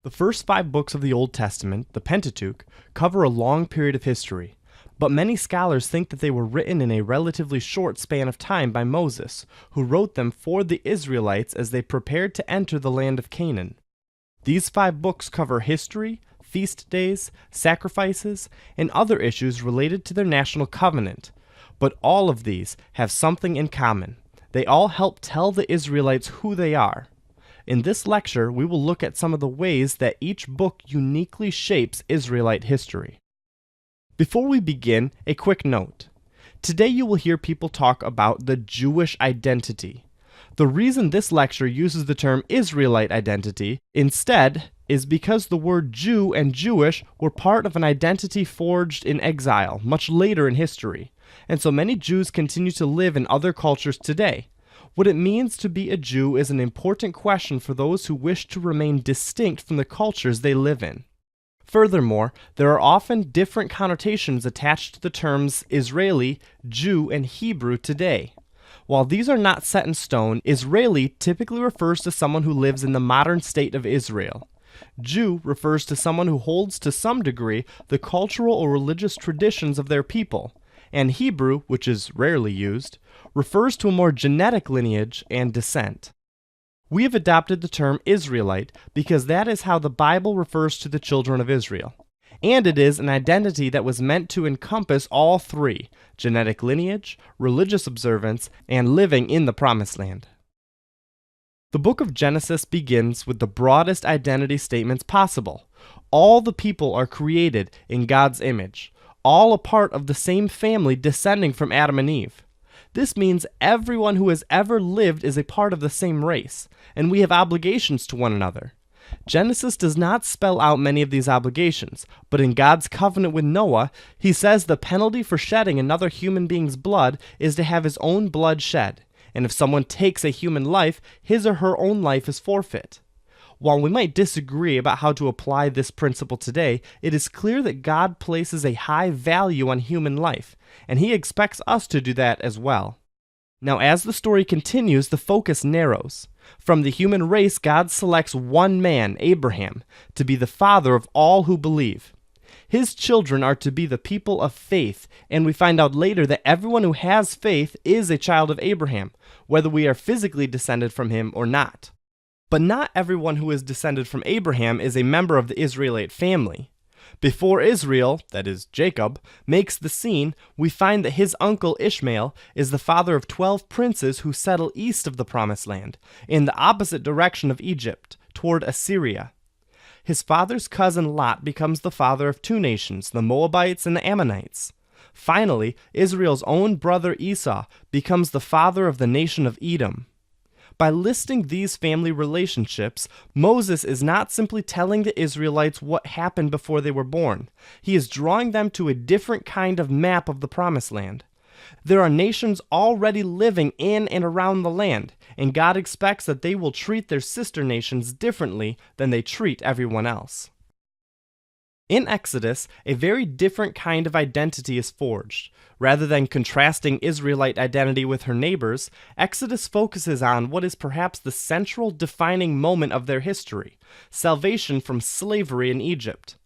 The first 5 books of the Old Testament, the Pentateuch, cover a long period of history, but many scholars think that they were written in a relatively short span of time by Moses, who wrote them for the Israelites as they prepared to enter the land of Canaan. These 5 books cover history, feast days, sacrifices, and other issues related to their national covenant, but all of these have something in common. They all help tell the Israelites who they are. In this lecture, we will look at some of the ways that each book uniquely shapes Israelite history. Before we begin, a quick note. Today you will hear people talk about the Jewish identity. The reason this lecture uses the term Israelite identity instead is because the word Jew and Jewish were part of an identity forged in exile much later in history, and so many Jews continue to live in other cultures today. What it means to be a Jew is an important question for those who wish to remain distinct from the cultures they live in. Furthermore, there are often different connotations attached to the terms Israeli, Jew, and Hebrew today. While these are not set in stone, Israeli typically refers to someone who lives in the modern state of Israel. Jew refers to someone who holds to some degree the cultural or religious traditions of their people, and Hebrew, which is rarely used, refers to a more genetic lineage and descent. We have adopted the term Israelite because that is how the Bible refers to the children of Israel. And it is an identity that was meant to encompass all three: genetic lineage, religious observance, and living in the Promised Land. The book of Genesis begins with the broadest identity statements possible. All the people are created in God's image, all a part of the same family descending from Adam and Eve. This means everyone who has ever lived is a part of the same race, and we have obligations to one another. Genesis does not spell out many of these obligations, but in God's covenant with Noah, he says the penalty for shedding another human being's blood is to have his own blood shed, and if someone takes a human life, his or her own life is forfeit. While we might disagree about how to apply this principle today, it is clear that God places a high value on human life, and he expects us to do that as well. Now, as the story continues, the focus narrows. From the human race, God selects one man, Abraham, to be the father of all who believe. His children are to be the people of faith, and we find out later that everyone who has faith is a child of Abraham, whether we are physically descended from him or not. But not everyone who is descended from Abraham is a member of the Israelite family. Before Israel, that is Jacob, makes the scene, we find that his uncle Ishmael is the father of 12 princes who settle east of the Promised Land, in the opposite direction of Egypt, toward Assyria. His father's cousin Lot becomes the father of 2 nations, the Moabites and the Ammonites. Finally, Israel's own brother Esau becomes the father of the nation of Edom. By listing these family relationships, Moses is not simply telling the Israelites what happened before they were born. He is drawing them to a different kind of map of the Promised Land. There are nations already living in and around the land, and God expects that they will treat their sister nations differently than they treat everyone else. In Exodus, a very different kind of identity is forged. Rather than contrasting Israelite identity with her neighbors, Exodus focuses on what is perhaps the central defining moment of their history: salvation from slavery in Egypt.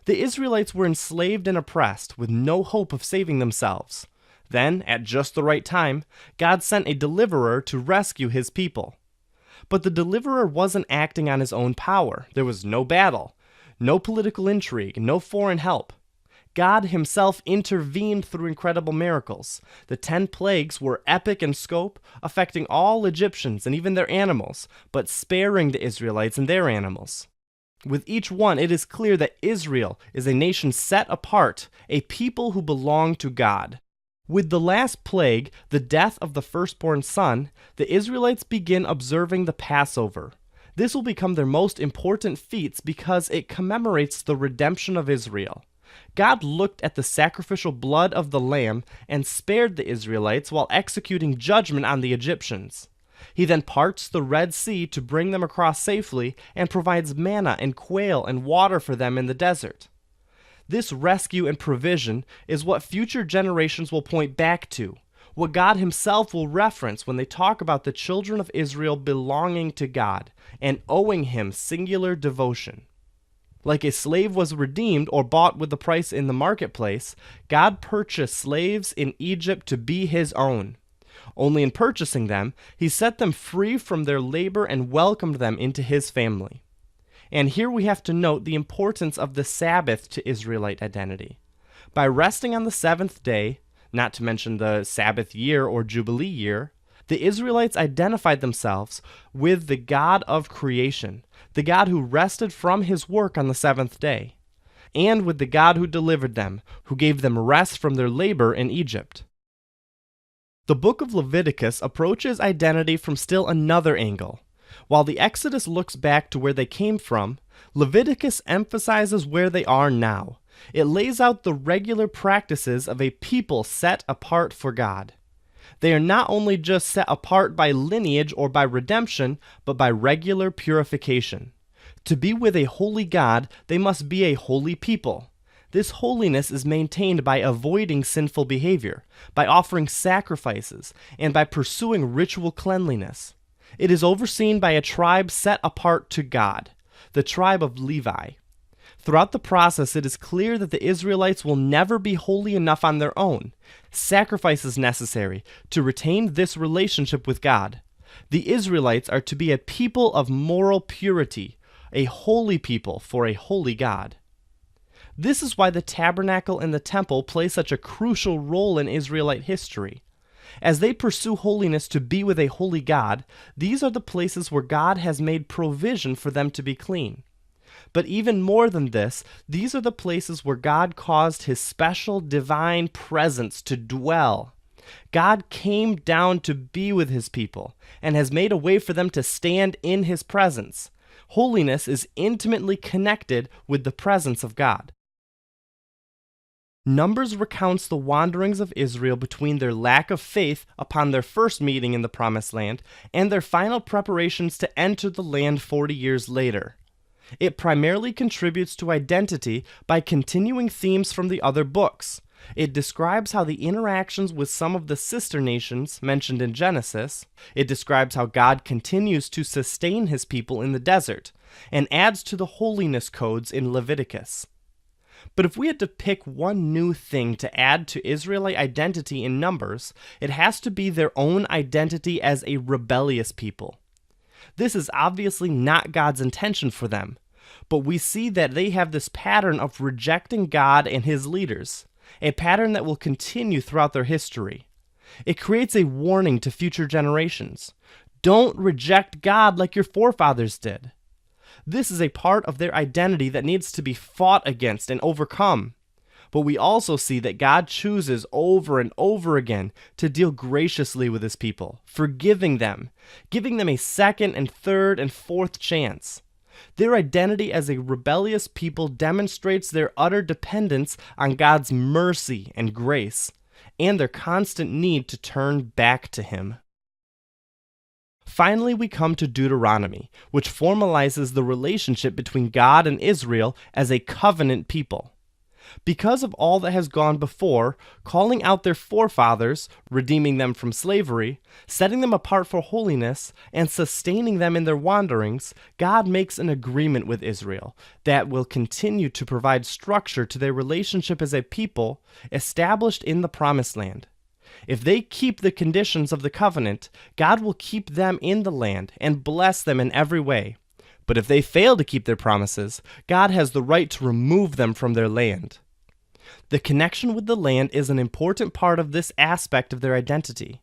The Israelites were enslaved and oppressed, with no hope of saving themselves. Then, at just the right time, God sent a deliverer to rescue his people. But the deliverer wasn't acting on his own power. There was no battle, no political intrigue, no foreign help. God himself intervened through incredible miracles. The 10 plagues were epic in scope, affecting all Egyptians and even their animals, but sparing the Israelites and their animals. With each one, it is clear that Israel is a nation set apart, a people who belong to God. With the last plague, the death of the firstborn son, the Israelites begin observing the Passover. This will become their most important feats because it commemorates the redemption of Israel. God looked at the sacrificial blood of the lamb and spared the Israelites while executing judgment on the Egyptians. He then parts the Red Sea to bring them across safely and provides manna and quail and water for them in the desert. This rescue and provision is what future generations will point back to, what God himself will reference when they talk about the children of Israel belonging to God and owing him singular devotion. Like a slave was redeemed or bought with a price in the marketplace, God purchased slaves in Egypt to be his own. Only in purchasing them, he set them free from their labor and welcomed them into his family. And here we have to note the importance of the Sabbath to Israelite identity. By resting on the seventh day, not to mention the Sabbath year or Jubilee year, the Israelites identified themselves with the God of creation, the God who rested from his work on the seventh day, and with the God who delivered them, who gave them rest from their labor in Egypt. The book of Leviticus approaches identity from still another angle. While the Exodus looks back to where they came from, Leviticus emphasizes where they are now. It lays out the regular practices of a people set apart for God. They are not only just set apart by lineage or by redemption, but by regular purification. To be with a holy God, they must be a holy people. This holiness is maintained by avoiding sinful behavior, by offering sacrifices, and by pursuing ritual cleanliness. It is overseen by a tribe set apart to God, the tribe of Levi. Throughout the process, it is clear that the Israelites will never be holy enough on their own. Sacrifice is necessary to retain this relationship with God. The Israelites are to be a people of moral purity, a holy people for a holy God. This is why the tabernacle and the temple play such a crucial role in Israelite history. As they pursue holiness to be with a holy God, these are the places where God has made provision for them to be clean. But even more than this, these are the places where God caused his special divine presence to dwell. God came down to be with his people and has made a way for them to stand in his presence. Holiness is intimately connected with the presence of God. Numbers recounts the wanderings of Israel between their lack of faith upon their first meeting in the Promised Land and their final preparations to enter the land 40 years later. It primarily contributes to identity by continuing themes from the other books. It describes how the interactions with some of the sister nations mentioned in Genesis. It describes how God continues to sustain his people in the desert, and adds to the holiness codes in Leviticus. But if we had to pick one new thing to add to Israelite identity in Numbers, it has to be their own identity as a rebellious people. This is obviously not God's intention for them, but we see that they have this pattern of rejecting God and his leaders, a pattern that will continue throughout their history. It creates a warning to future generations. Don't reject God like your forefathers did. This is a part of their identity that needs to be fought against and overcome. But we also see that God chooses over and over again to deal graciously with his people, forgiving them, giving them a second and third and fourth chance. Their identity as a rebellious people demonstrates their utter dependence on God's mercy and grace, and their constant need to turn back to him. Finally, we come to Deuteronomy, which formalizes the relationship between God and Israel as a covenant people. Because of all that has gone before, calling out their forefathers, redeeming them from slavery, setting them apart for holiness, and sustaining them in their wanderings, God makes an agreement with Israel that will continue to provide structure to their relationship as a people established in the Promised Land. If they keep the conditions of the covenant, God will keep them in the land and bless them in every way. But if they fail to keep their promises, God has the right to remove them from their land. The connection with the land is an important part of this aspect of their identity.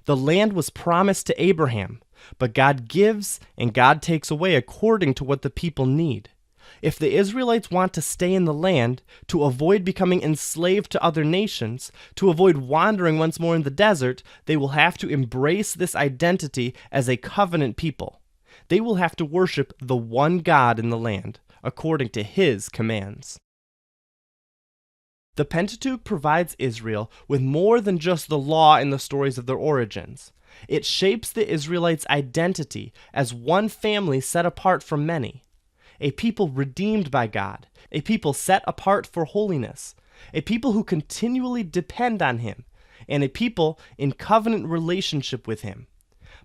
The land was promised to Abraham, but God gives and God takes away according to what the people need. If the Israelites want to stay in the land, to avoid becoming enslaved to other nations, to avoid wandering once more in the desert, they will have to embrace this identity as a covenant people. They will have to worship the one God in the land, according to his commands. The Pentateuch provides Israel with more than just the law and the stories of their origins. It shapes the Israelites' identity as one family set apart from many. A people redeemed by God, a people set apart for holiness, a people who continually depend on him, and a people in covenant relationship with him.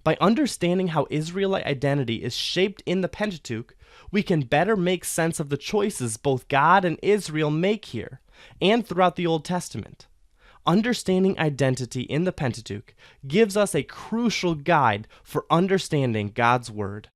By understanding how Israelite identity is shaped in the Pentateuch, we can better make sense of the choices both God and Israel make here and throughout the Old Testament. Understanding identity in the Pentateuch gives us a crucial guide for understanding God's Word.